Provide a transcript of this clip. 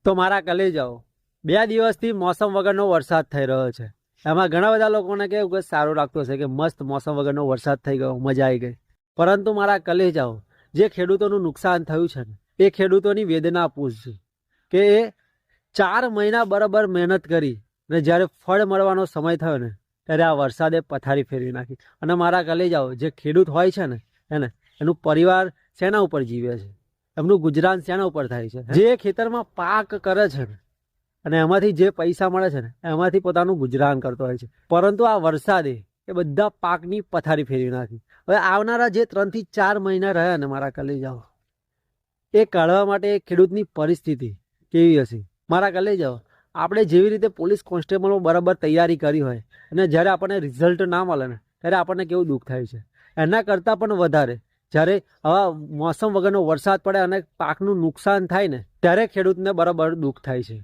તો મારા કલેજાઓ 2 દિવસથી મોસમ વગરનો વરસાદ થઈ રહ્યો છે. એમાં ઘણા બધા લોકોને કેવું કે સારું લાગતું હશે કે મસ્ત મોસમ વગરનો વરસાદ થઈ ગયો, મજા આવી ગઈ. પરંતુ મારા કલેજાઓ, જે ખેડૂતોનું નુકસાન થયું છે ને, એ ખેડૂતોની વેદના પૂછજો કે એ 4 મહિના બરાબર મહેનત કરી ને જ્યારે ફળ મળવાનો સમય થયો ને ત્યારે આ વરસાદે પથારી ફેરવી નાખી. અને મારા કલેજાઓ, જે ખેડૂત હોય છે ને એનું પરિવાર શેના ઉપર જીવે છે, એમનું ગુજરાન શેના ઉપર થાય છે? જે ખેતરમાં પાક કરે છે ને અને એમાંથી જે પૈસા મળે છે ને એમાંથી પોતાનું ગુજરાન કરતો હોય છે. પરંતુ આ વરસાદે એ બધા પાકની પથારી ફેરવી નાખી. હવે આવનારા જે 3 થી 4 મહિના રહ્યા ને મારા કલેજાઓ, એ કાઢવા માટે ખેડૂતની પરિસ્થિતિ કેવી હશે? મારા કલેજાઓ, આપણે જેવી રીતે પોલીસ કોન્સ્ટેબલમાં બરાબર તૈયારી કરી હોય અને જ્યારે આપણને રિઝલ્ટ ના મળે ને ત્યારે આપણને કેવું દુઃખ થાય છે, એના કરતાં પણ વધારે જ્યારે આવા મોસમ વગરનો વરસાદ પડે અને પાકનું નુકસાન થાય ને ત્યારે ખેડૂતને બરાબર દુઃખ થાય છે.